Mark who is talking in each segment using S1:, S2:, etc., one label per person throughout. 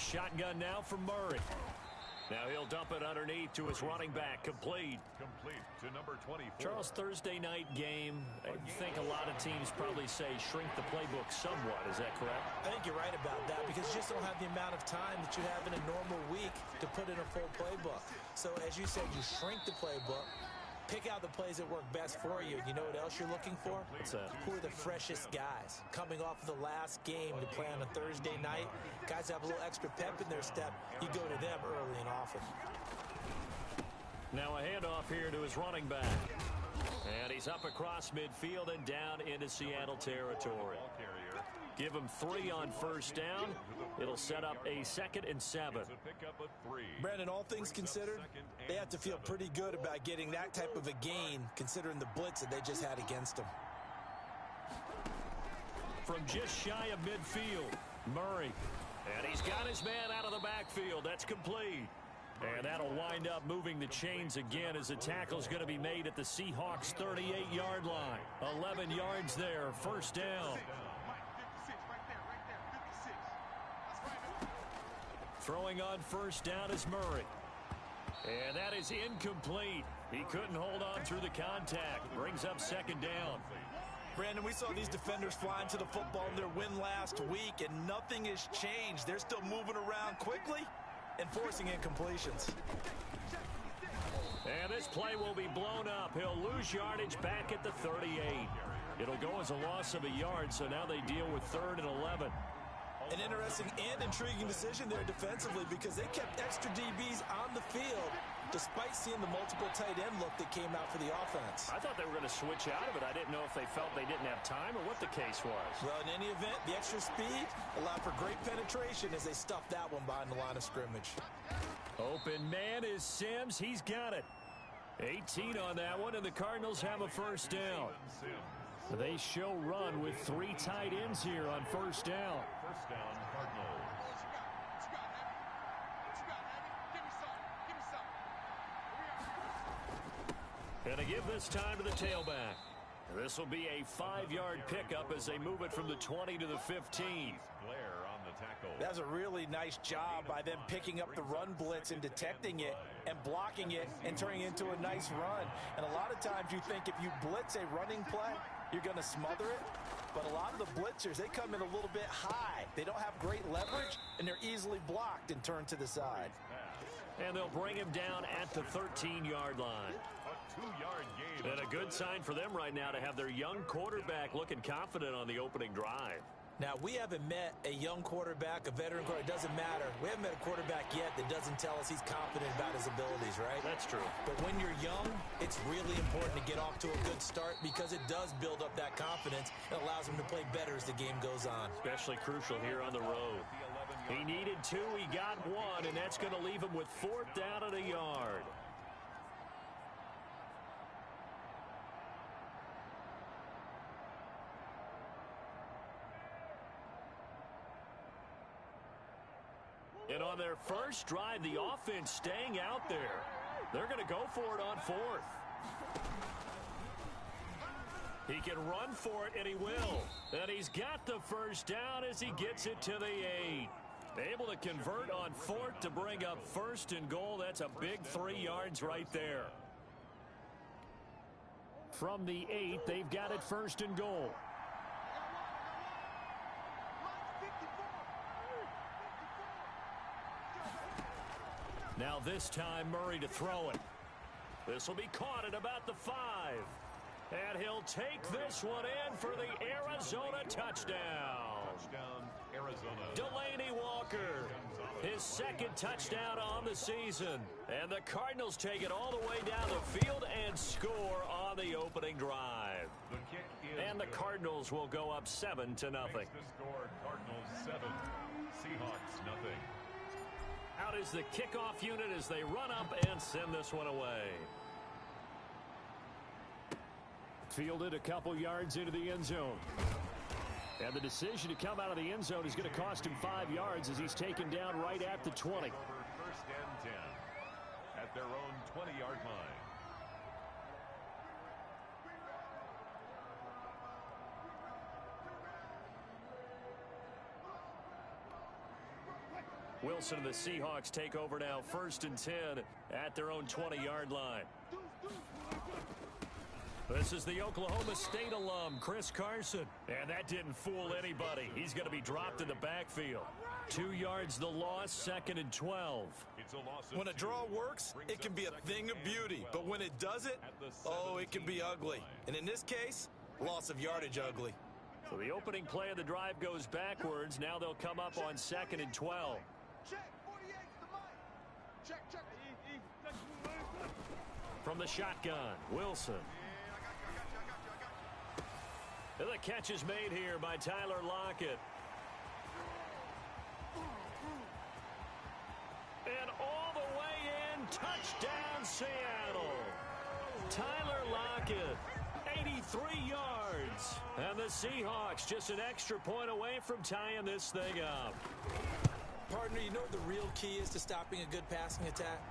S1: shotgun now from Murray. Now he'll dump it underneath to his running back. Complete.
S2: Complete to number 24.
S1: Charles, Thursday night game. I think a lot of teams probably say shrink the playbook somewhat. Is that correct?
S3: I think you're right about that because you just don't have the amount of time that you have in a normal week to put in a full playbook. So as you said, you shrink the playbook. Pick out the plays that work best for you. You know what else you're looking for?
S1: What's that?
S3: Who are the freshest guys? Coming off of the last game to play on a Thursday night, guys have a little extra pep in their step. You go to them early and often.
S1: Now a handoff here to his running back. And he's up across midfield and down into Seattle territory. Give him 3 on first down. It'll set up a 2nd and 7.
S3: Brandon, all things considered, they have to feel pretty good about getting that type of a gain considering the blitz that they just had against them.
S1: From just shy of midfield, Murray. And he's got his man out of the backfield. That's complete. And that'll wind up moving the chains again as the tackle's going to be made at the Seahawks' 38-yard line. 11 yards there, first down. Throwing on first down is Murray. And that is incomplete. He couldn't hold on through the contact. Brings up 2nd down.
S3: Brandon, we saw these defenders flying to the football in their win last week, and nothing has changed. They're still moving around quickly and forcing incompletions.
S1: And this play will be blown up. He'll lose yardage back at the 38. It'll go as a loss of a yard, so now they deal with 3rd and 11.
S3: An interesting and intriguing decision there defensively because they kept extra DBs on the field despite seeing the multiple tight end look that came out for the offense.
S1: I thought they were going to switch out of it. I didn't know if they felt they didn't have time or what the case was.
S3: Well, in any event, the extra speed allowed for great penetration as they stuffed that one behind the line of scrimmage.
S1: Open man is Sims. He's got it. 18 on that one, and the Cardinals have a first down. They show run with 3 tight ends here on first down.
S2: First down, Cardinals.
S1: And to give this time to the tailback. This will be a 5-yard pickup as they move it from the 20 to the 15.
S2: Blair on the tackle.
S3: That's a really nice job by them picking up the run blitz and detecting it and blocking it and turning it into a nice run. And a lot of times you think if you blitz a running play, you're going to smother it. But a lot of the blitzers, they come in a little bit high. They don't have great leverage, and they're easily blocked and turned to the side.
S1: And they'll bring him down at the 13-yard line.
S2: A 2-yard gain.
S1: And a good sign for them right now to have their young quarterback looking confident on the opening drive.
S3: Now, we haven't met a young quarterback, a veteran quarterback. It doesn't matter. We haven't met a quarterback yet that doesn't tell us he's confident about his abilities, right?
S1: That's true.
S3: But when you're young, it's really important to get off to a good start because it does build up that confidence. It allows him to play better as the game goes on.
S1: Especially crucial here on the road. He needed 2, he got 1, and that's going to leave him with 4th down and a yard. And on their first drive, the offense staying out there. They're going to go for it on 4th. He can run for it, and he will. And he's got the first down as he gets it to the 8. Able to convert on 4th to bring up 1st and goal. That's a big 3 yards right there. From the 8, they've got it 1st and goal. Now this time Murray to throw it. This will be caught at about the 5. And he'll take this one in for the Arizona touchdown.
S2: Touchdown, Arizona.
S1: Delaney Walker, his 2nd touchdown on the season. And the Cardinals take it all the way down the field and score on the opening drive.
S2: The kick is
S1: and the
S2: good.
S1: Cardinals will go up 7-0.
S2: Makes the score Cardinals 7, Seahawks nothing.
S1: Out is the kickoff unit as they run up and send this one away. Fielded a couple yards into the end zone. And the decision to come out of the end zone is going to cost him 5 yards as he's taken down right at the 20.
S2: First and 10 at their own 20-yard line.
S1: Wilson and the Seahawks take over now, 1st and 10 at their own 20-yard line. This is the Oklahoma State alum, Chris Carson. And that didn't fool anybody. He's going to be dropped in the backfield. 2 yards the loss, 2nd and 12.
S3: When a draw works, it can be a thing of beauty. But when it doesn't, oh, it can be ugly. And in this case, loss of yardage ugly.
S1: So the opening play of the drive goes backwards. Now they'll come up on 2nd and 12. From the shotgun, Wilson. And the catch is made here by Tyler Lockett. And all the way in, touchdown Seattle. Tyler Lockett, 83 yards. And the Seahawks just an extra point away from tying this thing up.
S3: Partner, you know what the real key is to stopping a good passing attack?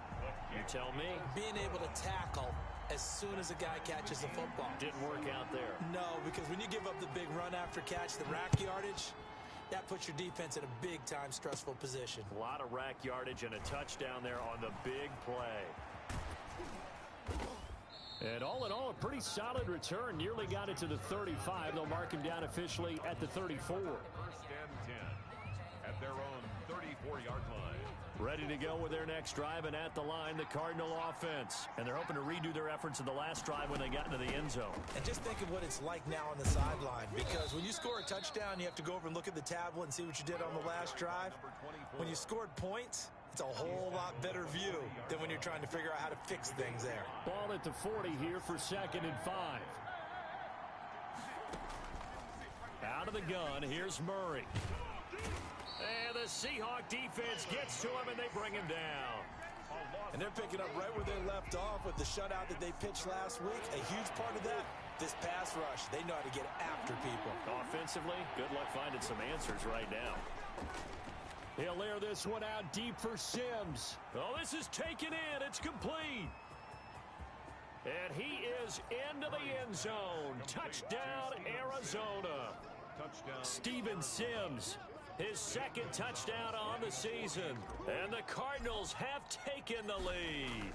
S1: You tell me.
S3: Being able to tackle as soon as a guy catches the football.
S1: Didn't work out there.
S3: No, because when you give up the big run after catch, the rack yardage, that puts your defense in a big-time stressful position.
S1: A lot of rack yardage and a touchdown there on the big play. And all in all, a pretty solid return. Nearly got it to the 35. They'll mark him down officially at the 34.
S2: 1st and 10 at their own 34-yard line.
S1: Ready to go with their next drive, and at the line, the Cardinal offense. And they're hoping to redo their efforts in the last drive when they got into the end zone.
S3: And just think of what it's like now on the sideline, because when you score a touchdown, you have to go over and look at the tablet and see what you did on the last drive. When you scored points, it's a whole lot better view than when you're trying to figure out how to fix things there.
S1: Ball at the 40 here for 2nd and 5. Out of the gun, here's Murray. And the Seahawk defense gets to him, and they bring him down.
S3: And they're picking up right where they left off with the shutout that they pitched last week. A huge part of that, this pass rush. They know how to get after people.
S1: Offensively, good luck finding some answers right now. He'll air this one out deep for Sims. Oh, this is taken in. It's complete. And he is into the end zone. Touchdown, Arizona.
S2: Touchdown.
S1: Steven Sims. His 2nd touchdown on the season. And the Cardinals have taken the lead.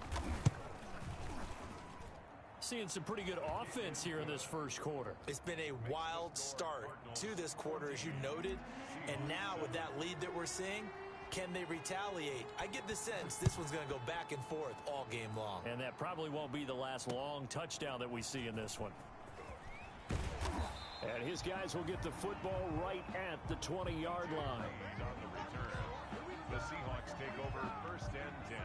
S1: Seeing some pretty good offense here in this first quarter.
S3: It's been a wild start to this quarter, as you noted. And now with that lead that we're seeing, can they retaliate? I get the sense this one's going to go back and forth all game long.
S1: And that probably won't be the last long touchdown that we see in this one. And his guys will get the football right at the 20-yard line.
S2: On the return, the Seahawks take over 1st and 10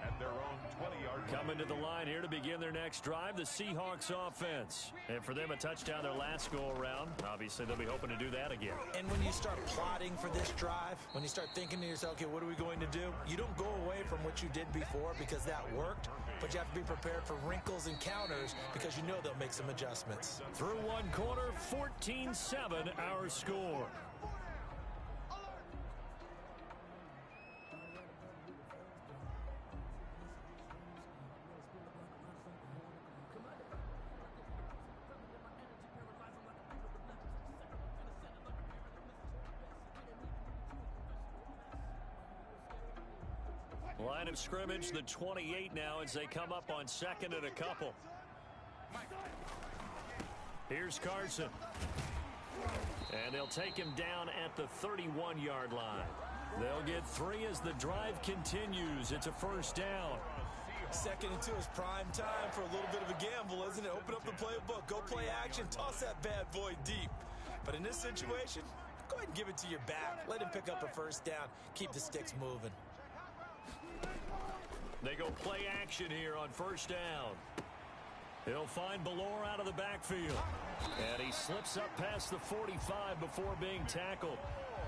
S2: at their own 20-yard line.
S1: Coming to the line here to begin their next drive, the Seahawks offense. And for them, a touchdown their last go-around. Obviously, they'll be hoping to do that again.
S3: And when you start plotting for this drive, when you start thinking to yourself, okay, what are we going to do? You don't go away from what you did before because that worked, but you have to be prepared for wrinkles and counters because you know they'll make some adjustments.
S1: Through one quarter, 14-7 our score. Line of scrimmage, the 28 now as they come up on 2nd and a couple. Here's Carson. And they'll take him down at the 31-yard line. They'll get 3 as the drive continues. It's a 1st down.
S3: 2nd and 2 is prime time for a little bit of a gamble, isn't it? Open up the playbook, go play action, toss that bad boy deep. But in this situation, go ahead and give it to your back. Let him pick up a 1st down. Keep the sticks moving.
S1: They go play action here on 1st down. He'll find Ballore out of the backfield. And he slips up past the 45 before being tackled.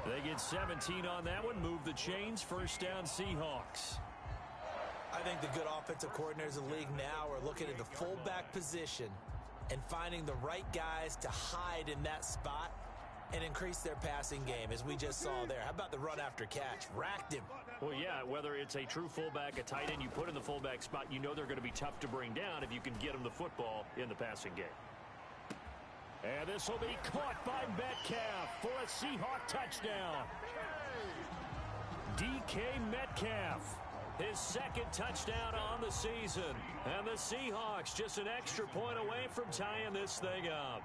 S1: They get 17 on that one. Move the chains. 1st down Seahawks.
S3: I think the good offensive coordinators in the league now are looking at the fullback position and finding the right guys to hide in that spot and increase their passing game, as we just saw there. How about the run after catch? Racked him.
S1: Well, yeah, whether it's a true fullback, a tight end you put in the fullback spot, you know they're going to be tough to bring down if you can get them the football in the passing game. And this will be caught by Metcalf for a Seahawk touchdown. DK Metcalf. His second touchdown on the season. And the Seahawks just an extra point away from tying this thing up.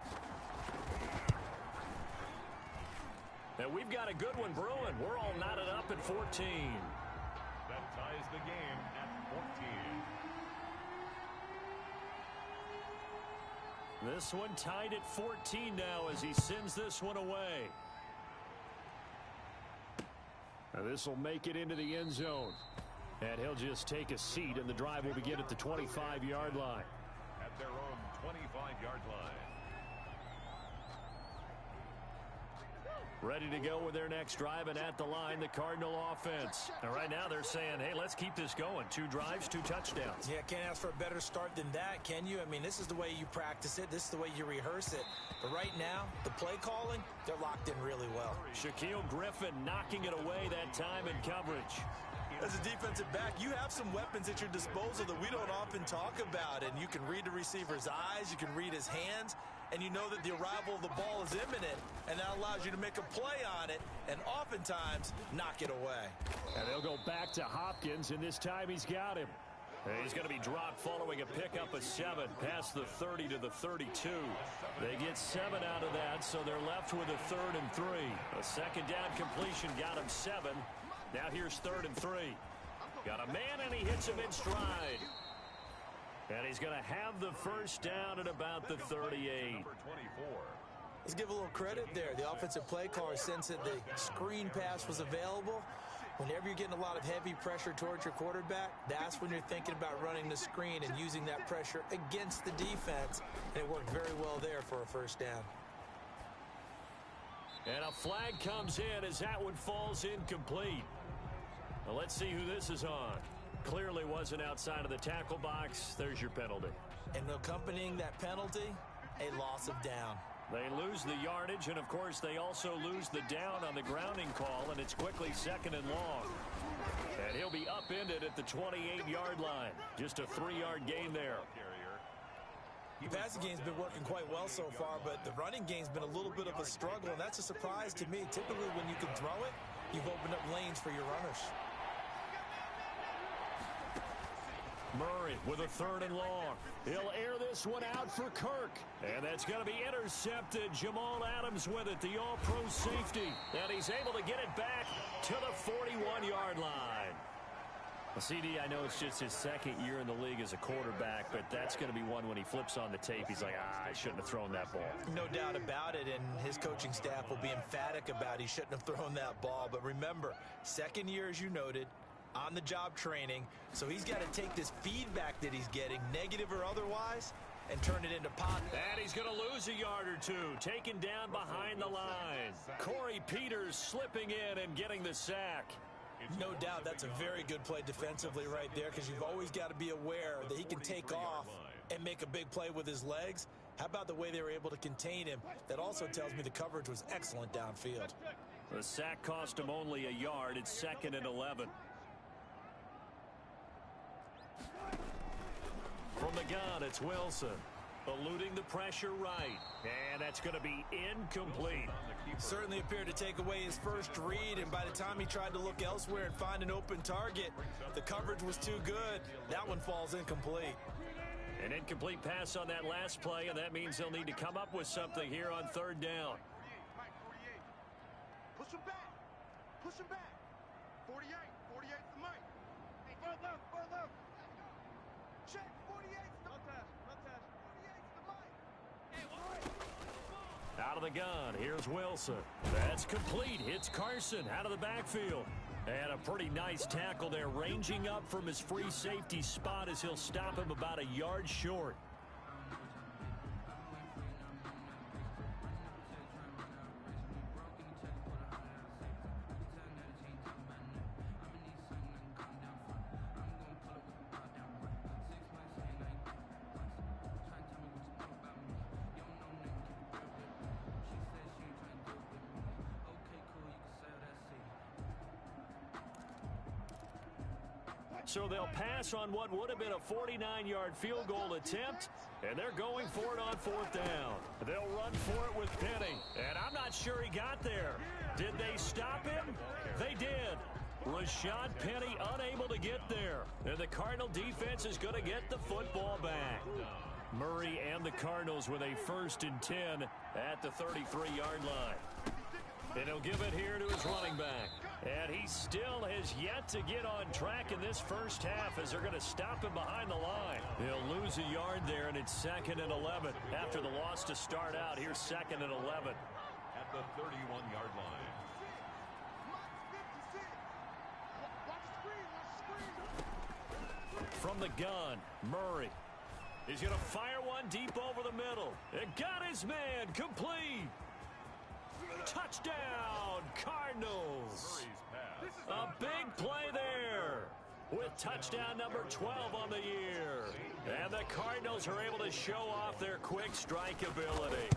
S1: And we've got a good one brewing. We're all knotted up at 14.
S2: That ties the game at 14.
S1: This one tied at 14 now as he sends this one away. Now this will make it into the end zone. And he'll just take a seat, and the drive will begin at the 25-yard line.
S2: At their own 25-yard line.
S1: Ready to go with their next drive, and at the line, the Cardinal offense. And right now they're saying, hey, let's keep this going. 2 drives, 2 touchdowns.
S3: Yeah, can't ask for a better start than that, can you? I mean, this is the way you practice it. This is the way you rehearse it. But right now, the play calling, they're locked in really well.
S1: Shaquille Griffin knocking it away that time in coverage.
S3: As a defensive back, you have some weapons at your disposal that we don't often talk about. And you can read the receiver's eyes, you can read his hands, and you know that the arrival of the ball is imminent, and that allows you to make a play on it and oftentimes knock it away.
S1: And they'll go back to Hopkins, and this time he's got him. And he's going to be dropped following a pickup of 7 past the 30 to the 32. They get 7 out of that, so they're left with a 3rd and 3. A second down completion got him 7. Now here's 3rd and 3. Got a man, and he hits him in stride. And he's going to have the first down at about the 38.
S3: Let's give a little credit there. The offensive play caller sensed that the screen pass was available. Whenever you're getting a lot of heavy pressure towards your quarterback, that's when you're thinking about running the screen and using that pressure against the defense. And it worked very well there for a first down.
S1: And a flag comes in as that one falls incomplete. Well, let's see who this is on. Clearly wasn't outside of the tackle box. There's your penalty.
S3: And accompanying that penalty, a loss of down.
S1: They lose the yardage, and of course they also lose the down on the grounding call, and it's quickly 2nd and long. And he'll be upended at the 28-yard line. Just a 3-yard gain there.
S3: The passing game's been working quite well so far, but the running game's been a little bit of a struggle, and that's a surprise to me. Typically, when you can throw it, you've opened up lanes for your runners.
S1: Murray with a 3rd and long. He'll air this one out for Kirk. And that's going to be intercepted. Jamal Adams with it, the all-pro safety. And he's able to get it back to the 41-yard line. Well, CD, I know it's just his 2nd year in the league as a quarterback, but that's going to be one when he flips on the tape. He's like, I shouldn't have thrown that ball.
S3: No doubt about it, and his coaching staff will be emphatic about he shouldn't have thrown that ball. But remember, 2nd year, as you noted, on-the-job training, so he's got to take this feedback that he's getting, negative or otherwise, and turn it into positive.
S1: And he's going to lose a yard or 2, taken down behind the line. Corey Peters slipping in and getting the sack.
S3: No doubt that's a very good play defensively right there, because you've always got to be aware that he can take off and make a big play with his legs. How about the way they were able to contain him? That also tells me the coverage was excellent downfield.
S1: The sack cost him only a yard. It's 2nd and 11. From the gun, it's Wilson. Eluding the pressure right. And that's going to be incomplete.
S3: Certainly appeared to take away his first read, and by the time he tried to look elsewhere and find an open target, the coverage was too good. That one falls incomplete.
S1: An incomplete pass on that last play, and that means they'll need to come up with something here on 3rd down.
S4: Push him back. Push him back. 48. 48 to Mike. Hey, far left. Check. 48. No touch. 48 to Mike. Hey,
S1: out of the gun, here's Wilson. That's complete. Hits Carson out of the backfield. And a pretty nice tackle there, ranging up from his free safety spot as he'll stop him about a yard short. So they'll pass on what would have been a 49-yard field goal attempt, and they're going for it on 4th down. They'll run for it with Penny, and I'm not sure he got there. Did they stop him? They did. shot, Penny unable to get there. And the Cardinal defense is going to get the football back. Murray and the Cardinals with a 1st and 10 at the 33-yard line. And he'll give it here to his running back. And he still has yet to get on track in this first half as they're going to stop him behind the line. He'll lose a yard there, and it's 2nd and 11. After the loss to start out, here's 2nd and 11.
S2: At the 31-yard line.
S1: From the gun, Murray. He's going to fire one deep over the middle. It got his man complete. Touchdown, Cardinals. A big play there with touchdown number 12 on the year. And the Cardinals are able to show off their quick strike ability.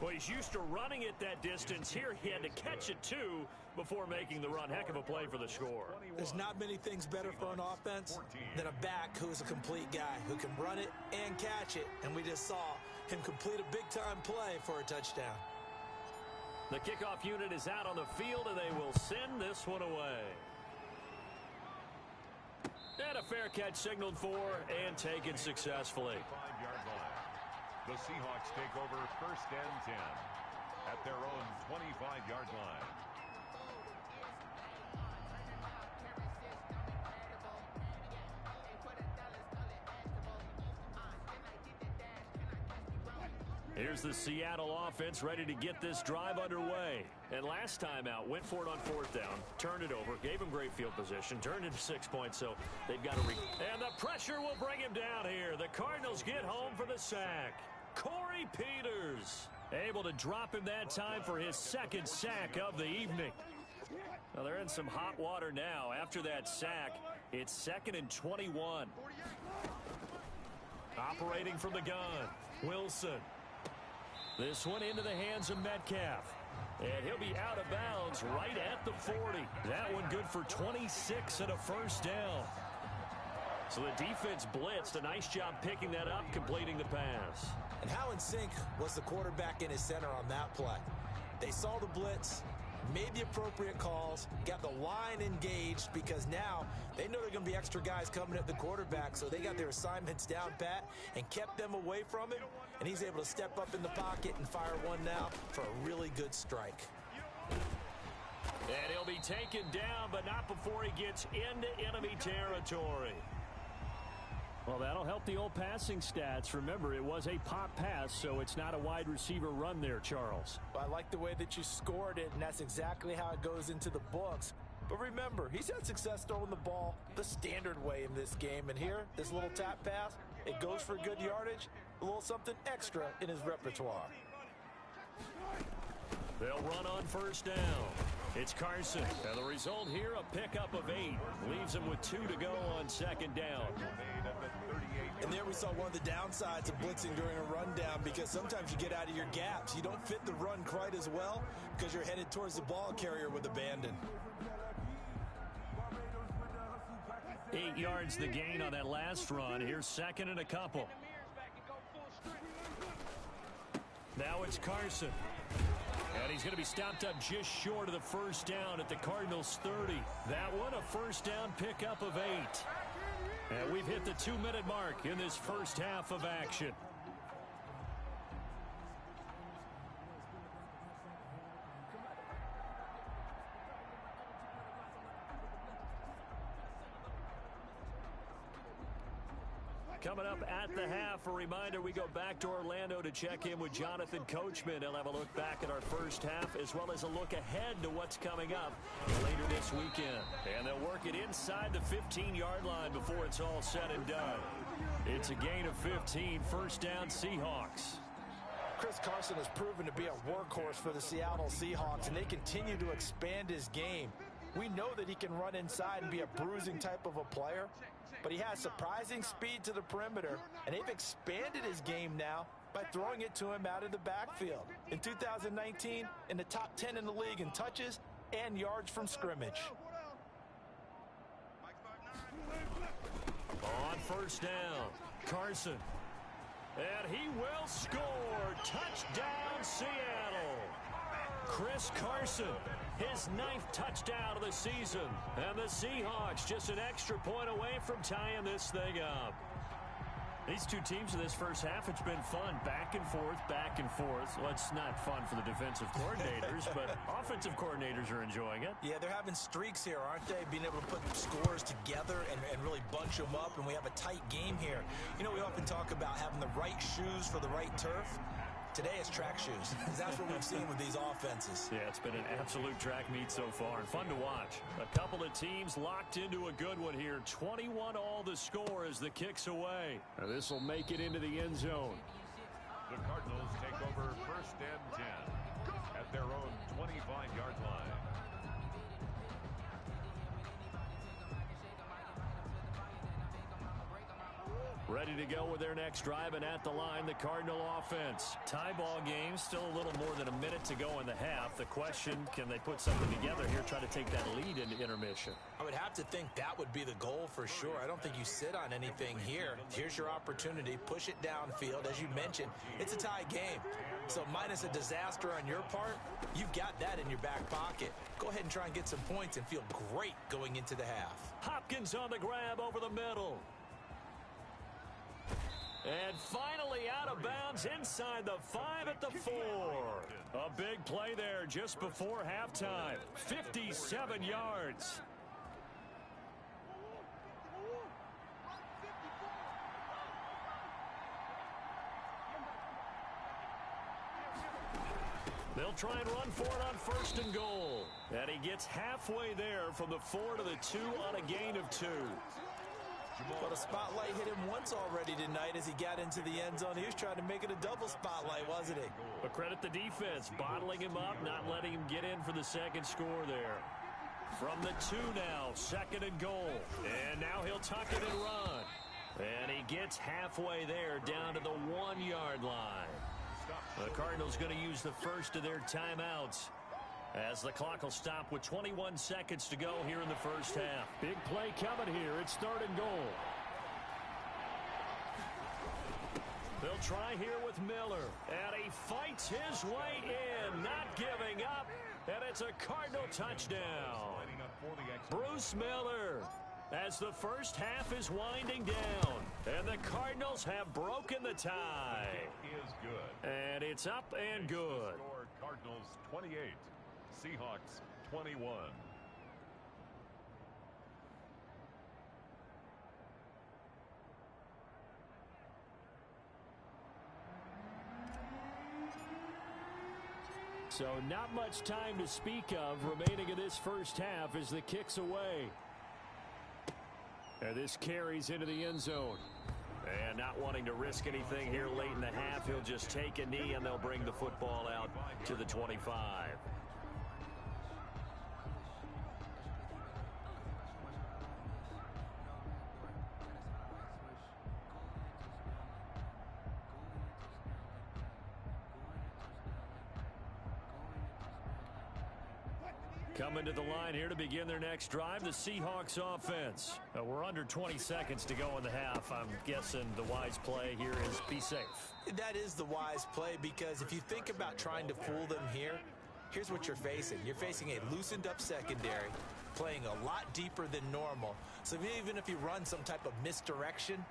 S1: Well, he's used to running it that distance. Here he had to catch it, too, before making the run. Heck of a play for the score.
S3: There's not many things better for an offense than a back who's a complete guy who can run it and catch it. And we just saw him complete a big-time play for a touchdown.
S1: The kickoff unit is out on the field, and they will send this one away. And a fair catch signaled for and taken successfully.
S2: 5-yard line. The Seahawks take over 1st and 10 at their own 25-yard line.
S1: Here's the Seattle offense ready to get this drive underway. And last time out, went for it on 4th down, turned it over, gave him great field position, turned into 6 points, so they've got to and the pressure will bring him down here. The Cardinals get home for the sack. Corey Peters able to drop him that time for his 2nd sack of the evening. Well, they're in some hot water now. After that sack, it's 2nd and 21. Operating from the gun, Wilson. This one into the hands of Metcalf. And he'll be out of bounds right at the 40. That one good for 26 and a 1st down. So the defense blitzed. A nice job picking that up, completing the pass.
S3: And how in sync was the quarterback in his center on that play? They saw the blitz, made the appropriate calls, got the line engaged because now they know there are going to be extra guys coming at the quarterback, so they got their assignments down pat and kept them away from him, and he's able to step up in the pocket and fire one now for a really good strike.
S1: And he'll be taken down, but not before he gets into enemy territory. Well, that'll help the old passing stats. Remember, it was a pop pass, so it's not a wide receiver run there, Charles.
S3: Well, I like the way that you scored it, and that's exactly how it goes into the books. But remember, he's had success throwing the ball the standard way in this game. And here, this little tap pass, it goes for good yardage, a little something extra in his repertoire.
S1: They'll run on 1st down. It's Carson. And the result here, a pickup of 8. Leaves him with 2 to go on 2nd down.
S3: And there we saw one of the downsides of blitzing during a rundown, because sometimes you get out of your gaps. You don't fit the run quite as well because you're headed towards the ball carrier with abandon.
S1: 8 yards the gain on that last run. Here's 2nd and a couple. Now it's Carson. And he's going to be stopped up just short of the 1st down at the Cardinals' 30. That one a 1st down pickup of 8. And we've hit the 2-minute mark in this first half of action. Coming up at the half, a reminder, we go back to Orlando to check in with Jonathan Coachman. He'll have a look back at our first half as well as a look ahead to what's coming up later this weekend. And they'll work it inside the 15-yard line before it's all said and done. It's a gain of 15, 1st down Seahawks.
S3: Chris Carson has proven to be a workhorse for the Seattle Seahawks, and they continue to expand his game. We know that he can run inside and be a bruising type of a player, but he has surprising speed to the perimeter, and they've expanded his game now by throwing it to him out of the backfield. In 2019, in the top 10 in the league in touches and yards from scrimmage.
S1: On 1st down, Carson. And he will score. Touchdown, Seattle. Chris Carson, his 9th touchdown of the season. And the Seahawks just an extra point away from tying this thing up. These two teams in this first half, it's been fun. Back and forth, back and forth. Well, it's not fun for the defensive coordinators, but offensive coordinators are enjoying it.
S3: Yeah, they're having streaks here, aren't they? Being able to put scores together and really bunch them up, and we have a tight game here. You know, we often talk about having the right shoes for the right turf. Today it's track shoes. That's what we've seen with these offenses.
S1: Yeah, it's been an absolute track meet so far and fun to watch. A couple of teams locked into a good one here. 21-all the score as the kick's away. This will make it into the end zone.
S2: The Cardinals take over 1st and 10 at their own 25-yard line.
S1: Ready to go with their next drive, and at the line, the Cardinal offense. Tie ball game, still a little more than a minute to go in the half. The question, can they put something together here, try to take that lead into intermission?
S3: I would have to think that would be the goal for sure. I don't think you sit on anything here. Here's your opportunity. Push it downfield. As you mentioned, it's a tie game. So minus a disaster on your part, you've got that in your back pocket. Go ahead and try and get some points and feel great going into the half.
S1: Hopkins on the grab over the middle. And finally out of bounds inside the 5 at the 4. A big play there just before halftime. 57 yards. They'll try and run for it on 1st and goal. And he gets halfway there from the 4 to the 2 on a gain of 2.
S3: But a spotlight hit him once already tonight as he got into the end zone. He was trying to make it a double spotlight, wasn't he?
S1: But credit the defense, bottling him up, not letting him get in for the second score there. From the 2 now, 2nd and goal. And now he'll tuck it and run. And he gets halfway there down to the 1-yard line. The Cardinals going to use the first of their timeouts, as the clock will stop with 21 seconds to go here in the first half. Big play coming here. It's 3rd and goal. They'll try here with Miller. And he fights his way in, not giving up. And it's a Cardinal touchdown. Bruce Miller, as the first half is winding down. And the Cardinals have broken the tie.
S2: Is good.
S1: And it's up and good.
S2: Score Cardinals 28. Seahawks 21.
S1: So not much time to speak of remaining in this first half as the kick's away. And this carries into the end zone. And not wanting to risk anything here late in the half, he'll just take a knee and they'll bring the football out to the 25. Coming to the line here to begin their next drive, the Seahawks offense. We're under 20 seconds to go in the half. I'm guessing the wise play here is be safe.
S3: That is the wise play, because if you think about trying to fool them here, here's what you're facing. You're facing a loosened up secondary, playing a lot deeper than normal. So even if you run some type of misdirection,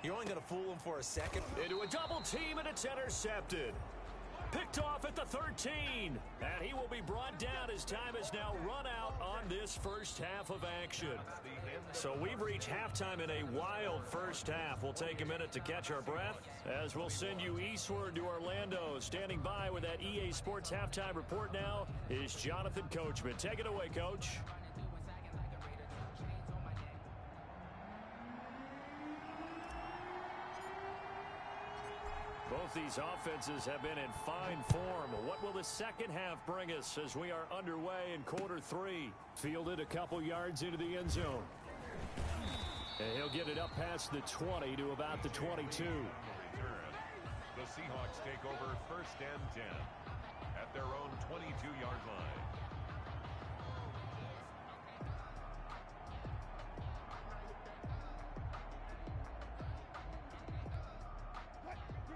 S3: you're only going to fool them for a second.
S1: Into a double team, and it's intercepted. Picked off at the 13. And he will be brought down as time has now run out on this first half of action. So we've reached halftime in a wild first half. We'll take a minute to catch our breath as we'll send you eastward to Orlando. Standing by with that EA Sports halftime report now is Jonathan Coachman. Take it away, Coach. Both these offenses have been in fine form. What will the second half bring us as we are underway in quarter 3? Fielded a couple yards into the end zone. And he'll get it up past the 20 to about the 22.
S2: The Seahawks take over 1st and 10 at their own 22-yard line.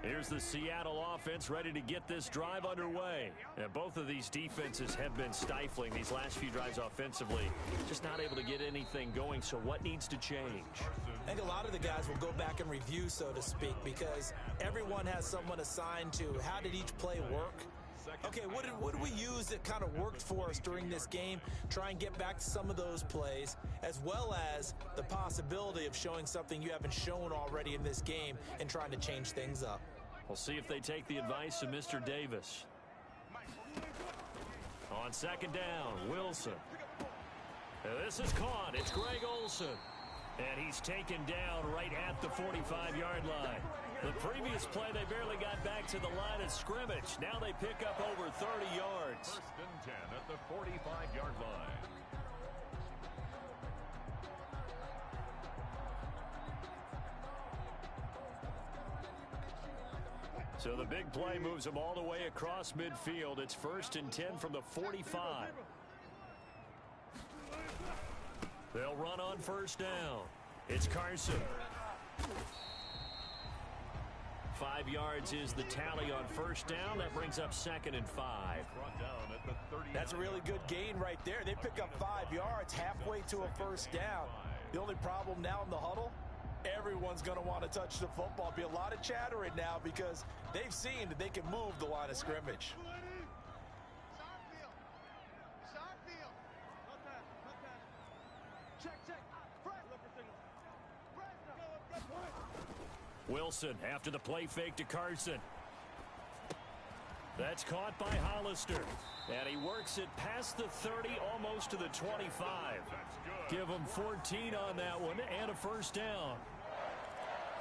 S1: Here's the Seattle offense ready to get this drive underway. And both of these defenses have been stifling these last few drives offensively. Just not able to get anything going, so what needs to change?
S3: I think a lot of the guys will go back and review, so to speak, because everyone has someone assigned to how did each play work. Okay, what did we use that kind of worked for us during this game? Try and get back to some of those plays, as well as the possibility of showing something you haven't shown already in this game and trying to change things up.
S1: We'll see if they take the advice of Mr. Davis. On second down, Wilson. This is caught. It's Greg Olsen. And he's taken down right at the 45-yard line. The previous play, they barely got back to the line of scrimmage. Now they pick up over 30 yards.
S2: First and 10 at the 45-yard line.
S1: So the big play moves them all the way across midfield. It's first and 10 from the 45. They'll run on first down. It's Carson. 5 yards is the tally on first down. That brings up second and 5.
S3: That's a really good gain right there. They pick up 5 yards halfway to a first down. The only problem now in the huddle, everyone's going to want to touch the football. Be a lot of chattering now because they've seen that they can move the line of scrimmage.
S1: Wilson after the play fake to Carson. That's caught by Hollister. And he works it past the 30, almost to the 25. Give him 14 on that one and a first down.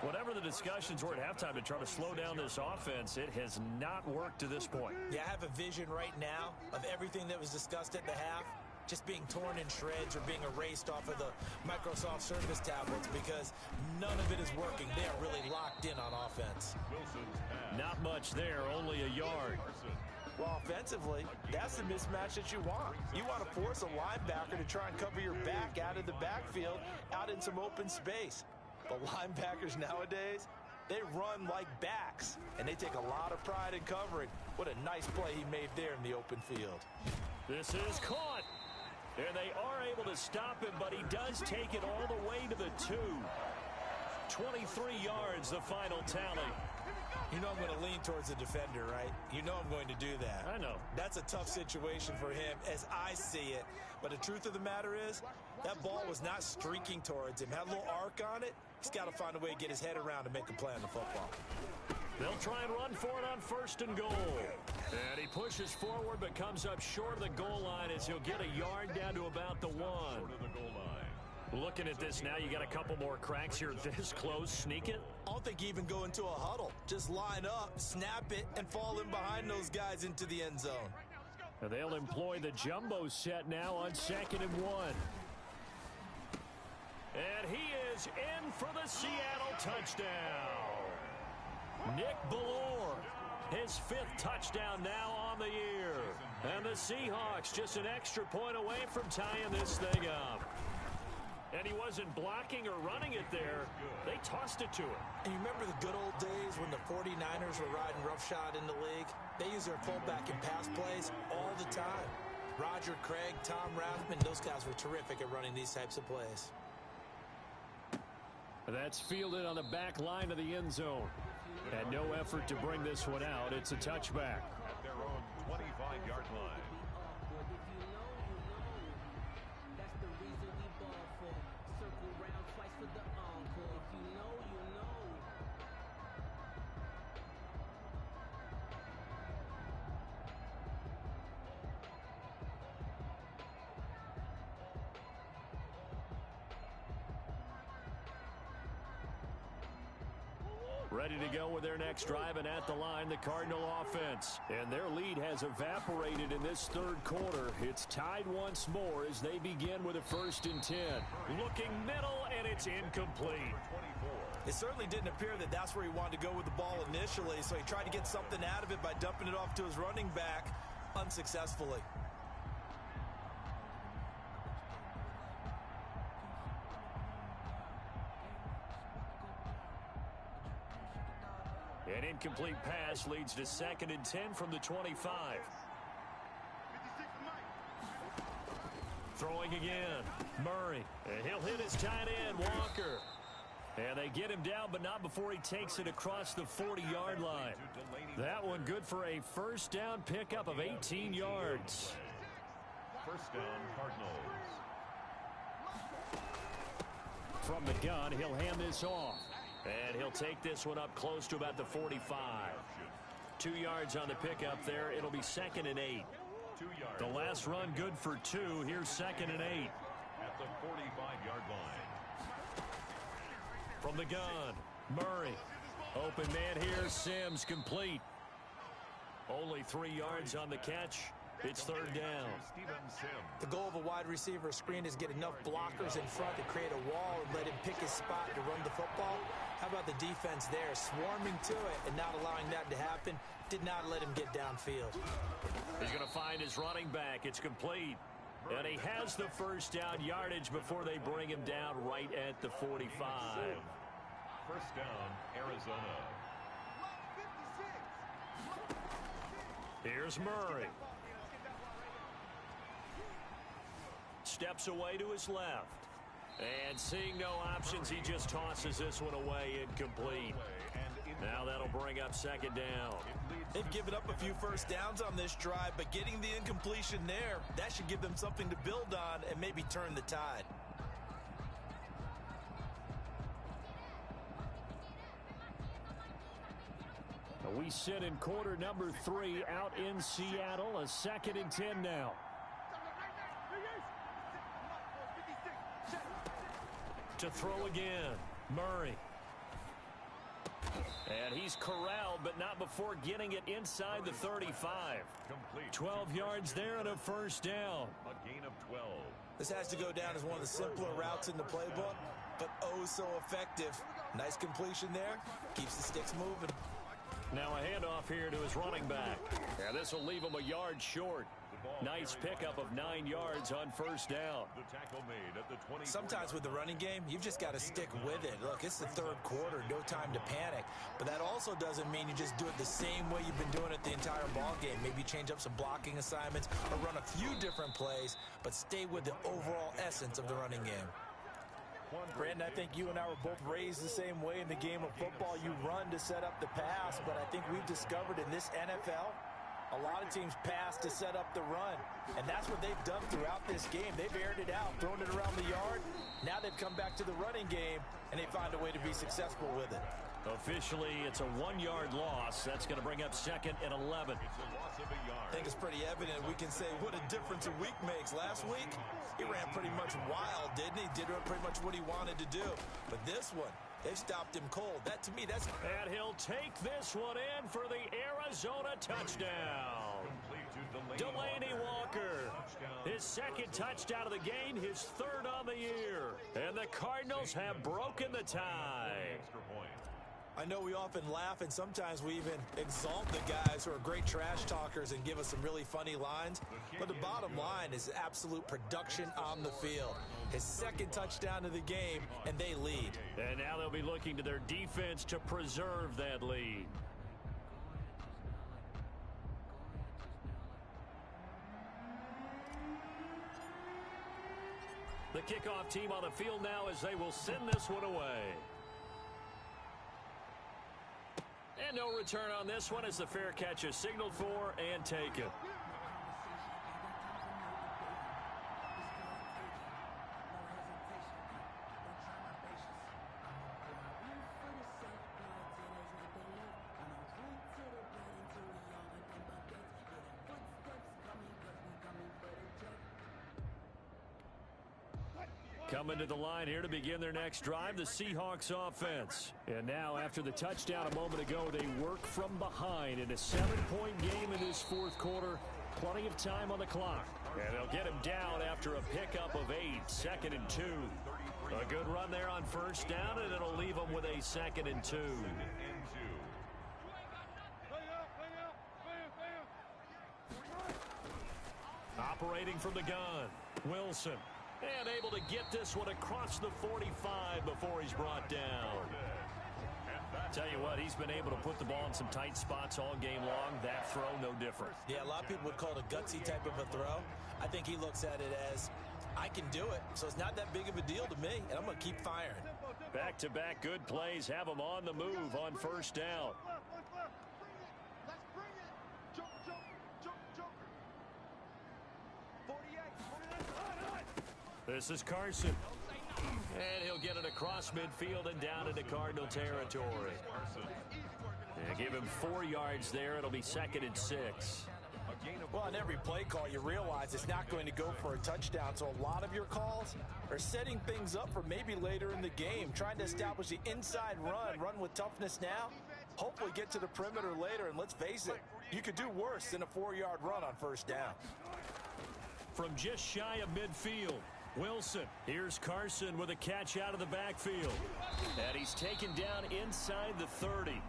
S1: Whatever the discussions were at halftime to try to slow down this offense, it has not worked to this point.
S3: Yeah, I have a vision right now of everything that was discussed at the half just being torn in shreds or being erased off of the Microsoft Surface tablets because none of it is working. They are really locked in on offense.
S1: Not much there, only a yard.
S3: Well, offensively, that's the mismatch that you want. You want to force a linebacker to try and cover your back out of the backfield, out in some open space. The linebackers nowadays, they run like backs, and they take a lot of pride in covering. What a nice play he made there in the open field.
S1: This is caught. And they are able to stop him, but he does take it all the way to the 2. 23 yards, the final tally.
S3: You know I'm going to lean towards the defender, right? You know I'm going to do that.
S1: I know.
S3: That's a tough situation for him as I see it. But the truth of the matter is, that ball was not streaking towards him. Had a little arc on it. He's got to find a way to get his head around and make a play on the football.
S1: They'll try and run for it on first and goal. And he pushes forward but comes up short of the goal line as he'll get a yard down to about the 1. Looking at this now, you got a couple more cracks here this close. Sneak it.
S3: I don't think you even go into a huddle. Just line up, snap it, and fall in behind those guys into the end zone.
S1: And they'll employ the jumbo set now on second and 1. And he is in for the Seattle touchdown. Nick Ballore, his 5th touchdown now on the year. And the Seahawks just an extra point away from tying this thing up. And he wasn't blocking or running it there. They tossed it to him.
S3: And you remember the good old days when the 49ers were riding roughshod in the league? They used their fullback in pass plays all the time. Roger Craig, Tom Rathman, those guys were terrific at running these types of plays.
S1: That's fielded on the back line of the end zone. And no effort to bring this one out. It's a touchback.
S2: At their own 25-yard line.
S1: Ready to go with their next drive, and at the line, the Cardinal offense. And their lead has evaporated in this third quarter. It's tied once more as they begin with a first and 10. Looking middle, and it's incomplete.
S3: It certainly didn't appear that that's where he wanted to go with the ball initially, so he tried to get something out of it by dumping it off to his running back unsuccessfully.
S1: And An incomplete pass leads to 2nd and 10 from the 25. Throwing again. Murray. And he'll hit his tight end, Walker. And they get him down, but not before he takes it across the 40-yard line. That one good for a first down pickup of 18 yards.
S2: First down, Cardinals.
S1: From the gun, he'll hand this off. And he'll take this one up close to about the 45. 2 yards on the pickup there. It'll be 2nd and 8.
S2: 2 yards.
S1: The last run good for 2. Here's 2nd and 8.
S2: At the 45-yard line.
S1: From the gun, Murray. Open man here, Sims complete. Only 3 yards on the catch. It's 3rd down.
S3: The goal of a wide receiver screen is get enough blockers in front to create a wall and let him pick his spot to run the football. How about the defense there, swarming to it and not allowing that to happen? Did not let him get downfield.
S1: He's going to find his running back. It's complete. And he has the first down yardage before they bring him down right at the 45.
S2: First down, Arizona.
S1: Here's Murray. Steps away to his left. And seeing no options, he just tosses this one away, incomplete. Now that'll bring up 2nd down.
S3: They've given up a few first downs on this drive, but getting the incompletion there, that should give them something to build on and maybe turn the tide.
S1: We sit in quarter number 3 out in Seattle. A 2nd and 10 now. To throw again, Murray. And he's corralled, but not before getting it inside the 35.
S2: Complete.
S1: 12 yards there and a first down.
S2: A gain of 12.
S3: This has to go down as one of the simpler routes in the playbook, but oh so effective. Nice completion there. Keeps the sticks moving.
S1: Now a handoff here to his running back. Yeah, this will leave him a yard short. Nice pickup of 9 yards on first down.
S2: The tackle made at the 20.
S3: Sometimes with the running game, you've just got to stick with it. Look, it's the 3rd quarter, no time to panic. But that also doesn't mean you just do it the same way you've been doing it the entire ball game. Maybe change up some blocking assignments or run a few different plays, but stay with the overall essence of the running game. Brandon, I think you and I were both raised the same way in the game of football. You run to set up the pass, but I think we've discovered in this NFL, a lot of teams pass to set up the run, and that's what they've done throughout this game. They've aired it out, thrown it around the yard. Now they've come back to the running game, and they find a way to be successful with it.
S1: Officially, it's a 1-yard loss. That's going to bring up 2nd and 11.
S2: It's a loss of a yard.
S3: I think it's pretty evident. We can say what a difference a week makes. Last week, he ran pretty much wild, didn't he? Did pretty much what he wanted to do. But this one, they've stopped him cold. That, to me, that's...
S1: And he'll take this one in for the Arizona touchdown. Delaney Walker. His 2nd touchdown of the game, his 3rd on the year. And the Cardinals have broken the tie.
S3: I know we often laugh, and sometimes we even exalt the guys who are great trash talkers and give us some really funny lines. But the bottom line is absolute production on the field. His 2nd touchdown of the game, and they lead.
S1: And now they'll be looking to their defense to preserve that lead. The kickoff team on the field now as they will send this one away. And no return on this one as the fair catch is signaled for and taken. Coming to the line here to begin their next drive, the Seahawks offense. And now, after the touchdown a moment ago, they work from behind in a 7-point game in this 4th quarter. Plenty of time on the clock. And they'll get him down after a pickup of 8, 2nd and 2. A good run there on first down, and it'll leave them with a 2nd and 2. Operating from the gun, Wilson. And able to get this one across the 45 before he's brought down. Tell you what, he's been able to put the ball in some tight spots all game long. That throw, no different.
S3: Yeah, a lot of people would call it a gutsy type of a throw. I think he looks at it as, I can do it, so it's not that big of a deal to me, and I'm going to keep firing.
S1: Back-to-back good plays have him on the move on first down.
S4: Let's bring it. Joker. 48.
S1: This is Carson. And he'll get it across midfield and down into Cardinal territory. Yeah, give him 4 yards there. It'll be 2nd and 6.
S3: Well, on every play call, you realize it's not going to go for a touchdown, so a lot of your calls are setting things up for maybe later in the game, trying to establish the inside run with toughness now, hopefully get to the perimeter later, and let's face it, you could do worse than a 4-yard run on first down.
S1: From just shy of midfield, Wilson. Here's Carson with a catch out of the backfield. And he's taken down inside the 30.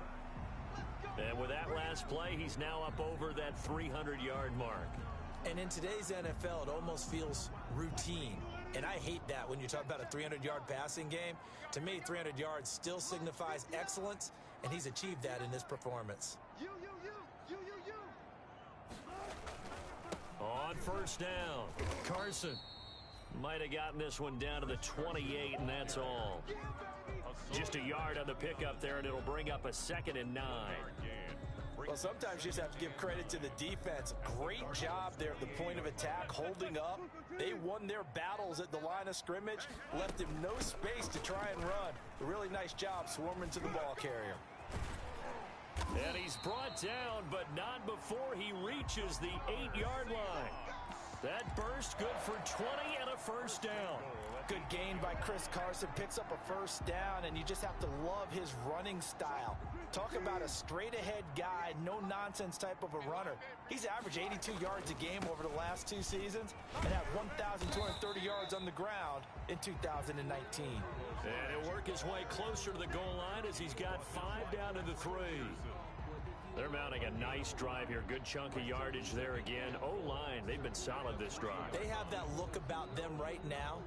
S1: And with that last play, he's now up over that 300-yard mark.
S3: And in today's NFL, it almost feels routine. And I hate that when you talk about a 300-yard passing game. To me, 300 yards still signifies excellence, and he's achieved that in this performance.
S4: You.
S1: On first down, Carson might have gotten this one down to the 28, and that's all. Just a yard on the pickup there, and it'll bring up a 2nd and 9.
S3: Well, sometimes you just have to give credit to the defense. Great job there at the point of attack, holding up. They won their battles at the line of scrimmage, left him no space to try and run. A really nice job swarming to the ball carrier.
S1: And he's brought down, but not before he reaches the 8-yard line. That burst good for 20 and a first down.
S3: Good gain by Chris Carson, picks up a first down, and you just have to love his running style. Talk about a straight-ahead guy, no-nonsense type of a runner. He's averaged 82 yards a game over the last 2 seasons and had 1,230 yards on the ground in 2019.
S1: And he'll work his way closer to the goal line as he's got 5 down to the 3. They're mounting a nice drive here. Good chunk of yardage there again. O-line, they've been solid this drive.
S3: They have that look about them right now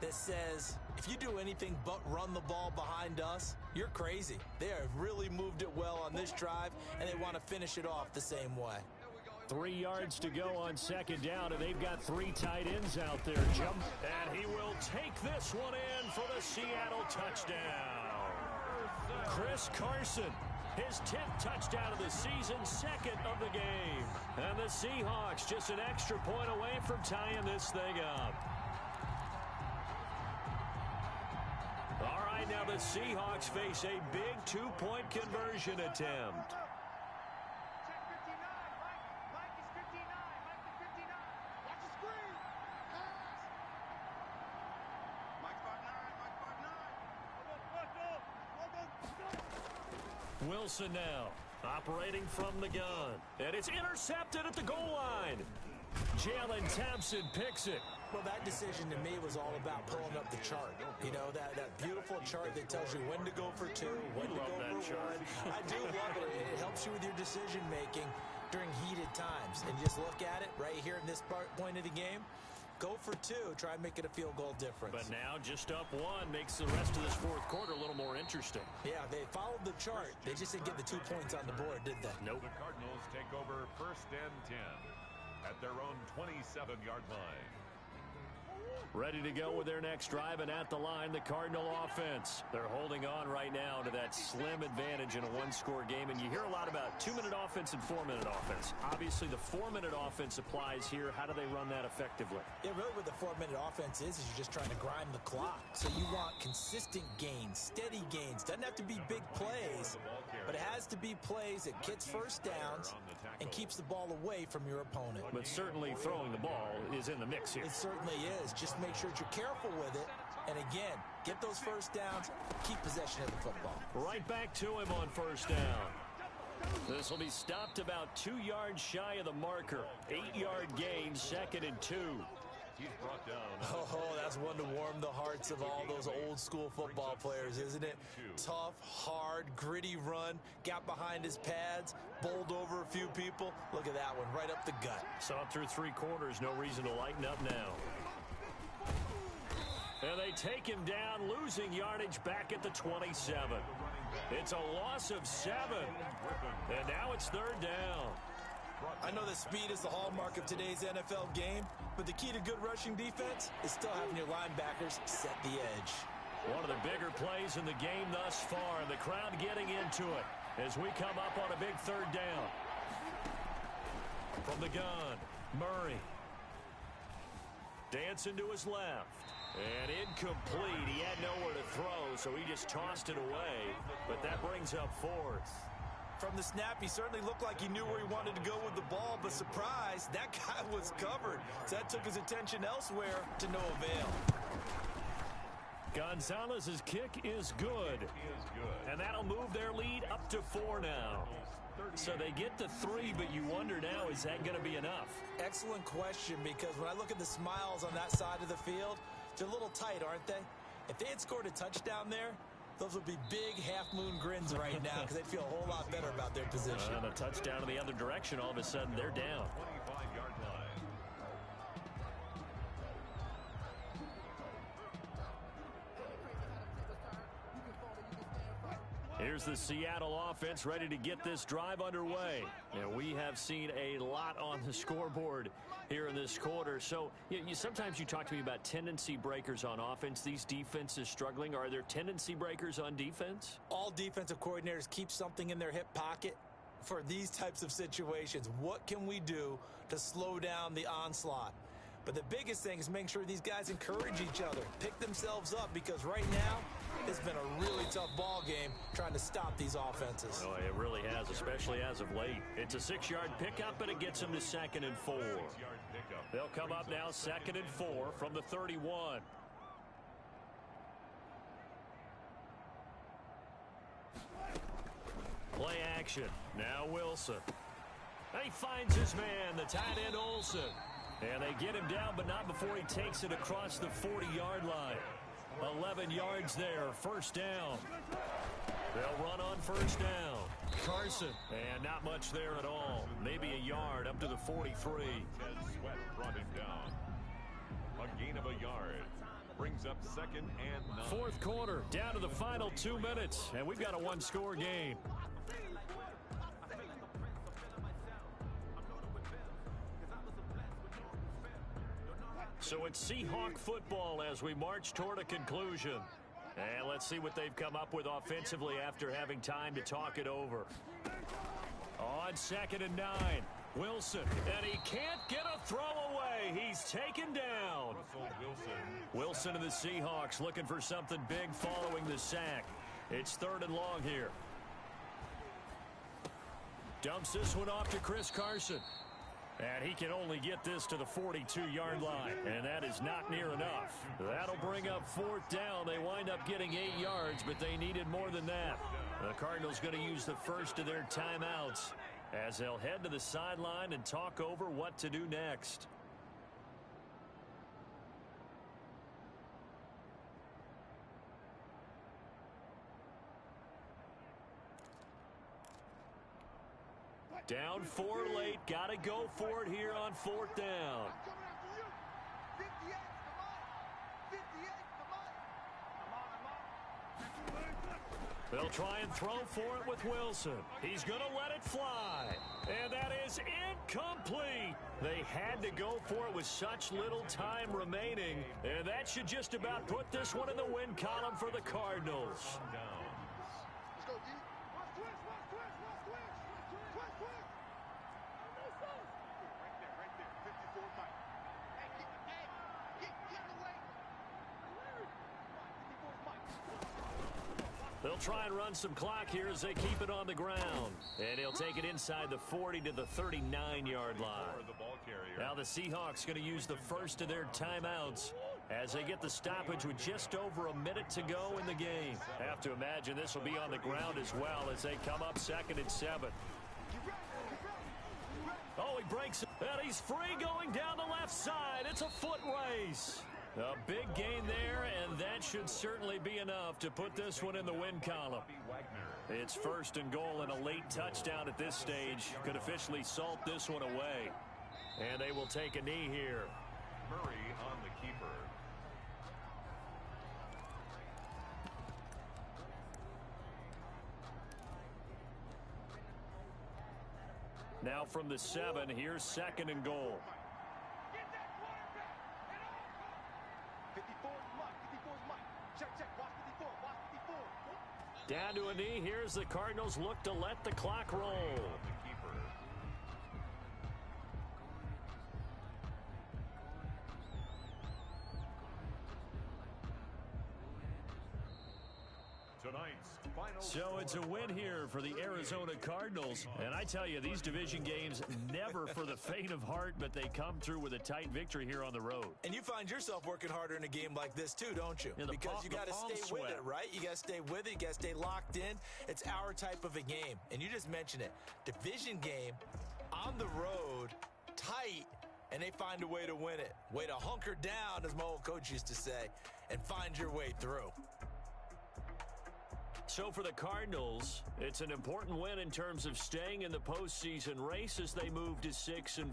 S3: that says, if you do anything but run the ball behind us, you're crazy. They have really moved it well on this drive, and they want to finish it off the same way.
S1: 3 yards to go on 2nd down, and they've got 3 tight ends out there. Jump, and he will take this one in for the Seattle touchdown. Chris Carson, his 10th touchdown of the season, 2nd of the game. And the Seahawks just an extra point away from tying this thing up. All right, now the Seahawks face a big 2-point conversion attempt. Wilson now operating from the gun, and it's intercepted at the goal line. Jalen Thompson picks it.
S3: Well, that decision to me was all about pulling up the chart. You know, that beautiful chart that tells you when to go for 2, when to go for 1. I do love it. It helps you with your decision making during heated times. And just look at it right here in this point of the game. Go for 2. Try and make it a field goal difference.
S1: But now just up 1 makes the rest of this 4th quarter a little more interesting.
S3: Yeah, they followed the chart. They just didn't get the 2 points on the board, did they?
S1: Nope.
S2: The Cardinals take over 1st and 10 at their own 27-yard line.
S1: Ready to go with their next drive, and at the line, the Cardinal offense. They're holding on right now to that slim advantage in a 1-score game, and you hear a lot about 2-minute offense and 4-minute offense. Obviously, the 4-minute offense applies here. How do they run that effectively?
S3: Yeah, really what the 4-minute offense is you're just trying to grind the clock. So you want consistent gains, steady gains. Doesn't have to be big plays, but it has to be plays that gets first downs and keeps the ball away from your opponent.
S1: But certainly throwing the ball is in the mix here.
S3: It certainly is. Just make sure that you're careful with it. And again, get those first downs, keep possession of the football.
S1: Right back to him on first down. This will be stopped about 2 yards shy of the marker. 8-yard gain, 2nd and 2.
S2: He's brought down.
S3: Oh, that's one to warm the hearts of all those old-school football players, isn't it? Tough, hard, gritty run, got behind his pads, bowled over a few people. Look at that one, right up the gut.
S1: Saw it through 3 quarters, no reason to lighten up now. And they take him down, losing yardage back at the 27. It's a loss of 7. And now it's 3rd down.
S3: I know that speed is the hallmark of today's NFL game, but the key to good rushing defense is still having your linebackers set the edge.
S1: One of the bigger plays in the game thus far, and the crowd getting into it as we come up on a big 3rd down. From the gun, Murray. Dancing to his left. And incomplete. He had nowhere to throw, so he just tossed it away. But that brings up 4th.
S3: From the snap, he certainly looked like he knew where he wanted to go with the ball, but surprise, that guy was covered. So that took his attention elsewhere to no avail.
S1: Gonzalez's kick is good. And that'll move their lead up to 4 now. So they get to 3, but you wonder now, is that going to be enough?
S3: Excellent question, because when I look at the smiles on that side of the field, they're a little tight, aren't they? If they had scored a touchdown there, those would be big half-moon grins right now because they'd feel a whole lot better about their position.
S1: And a touchdown in the other direction, all of a sudden they're down.
S2: 25-yard line.
S1: Here's the Seattle offense ready to get this drive underway. And we have seen a lot on the scoreboard here in this quarter. So sometimes you talk to me about tendency breakers on offense. These defenses struggling. Are there tendency breakers on defense?
S3: All defensive coordinators keep something in their hip pocket for these types of situations. What can we do to slow down the onslaught? But the biggest thing is making sure these guys encourage each other, pick themselves up, because right now it's been a really tough ball game trying to stop these offenses.
S1: Oh, it really has, especially as of late. It's a 6-yard pickup, and it gets them to 2nd and 4. They'll come up now 2nd and 4 from the 31. Play action. Now Wilson. And he finds his man, the tight end Olsen. And they get him down, but not before he takes it across the 40-yard line. 11 yards there, 1st down. They'll run on 1st down. Carson, and not much there at all. Maybe a yard up to the 43.
S2: Sweat brought him down. A gain of a yard. Brings up 2nd and 9.
S1: 4th quarter, down to the final 2 minutes, and we've got a 1-score game. So it's Seahawk football as we march toward a conclusion. And let's see what they've come up with offensively after having time to talk it over. On 2nd and 9, Wilson, and he can't get a throw away. He's taken down. Wilson and the Seahawks looking for something big following the sack. It's 3rd and long here. Dumps this one off to Chris Carson. And he can only get this to the 42-yard line. And that is not near enough. That'll bring up 4th down. They wind up getting 8 yards, but they needed more than that. The Cardinals going to use the first of their timeouts as they'll head to the sideline and talk over what to do next. Down 4 late. Got to go for it here on 4th down. They'll try and throw for it with Wilson. He's going to let it fly. And that is incomplete. They had to go for it with such little time remaining. And that should just about put this one in the win column for the Cardinals. They'll try and run some clock here as they keep it on the ground. And he'll take it inside the 40 to the 39-yard line. Now the Seahawks going to use the first of their timeouts as they get the stoppage with just over a minute to go in the game. Have to imagine this will be on the ground as well as they come up 2nd and 7. Oh, he breaks it. And he's free going down the left side. It's a foot race. A big gain there, and that should certainly be enough to put this one in the win column. It's 1st and goal, and a late touchdown at this stage could officially salt this one away. And they will take a knee here.
S2: Murray on the keeper.
S1: Now from the 7, here's 2nd and goal.
S4: Get that quarterback. And all. 54 is Mike. 54 is Mike. Check, check. Watch 54. Watch 54.
S1: Down to a knee. Here's the Cardinals look to let the clock roll.
S2: The keeper. Tonight's final.
S1: So it's a win here for the Arizona Cardinals. And I tell you, these division games never for the faint of heart, but they come through with a tight victory here on the road.
S3: And you find yourself working harder in a game like this too, don't you?
S1: Yeah,
S3: because you got to stay with
S1: sweat.
S3: it, right? You got to stay with it. You got to stay locked in. It's our type of a game. And you just mentioned it. Division game, on the road, tight, and they find a way to win it. Way to hunker down, as my old coach used to say, and find your way through.
S1: So for the Cardinals, it's an important win in terms of staying in the postseason race as they move to 6-4.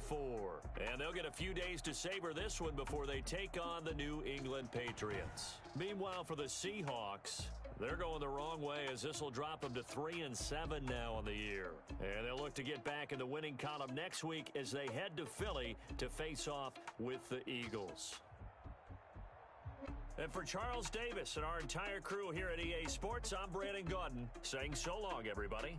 S1: And they'll get a few days to savor this one before they take on the New England Patriots. Meanwhile, for the Seahawks, they're going the wrong way as this will drop them to 3-7 now on the year. And they'll look to get back in the winning column next week as they head to Philly to face off with the Eagles. And for Charles Davis and our entire crew here at EA Sports, I'm Brandon Gaudin saying so long, everybody.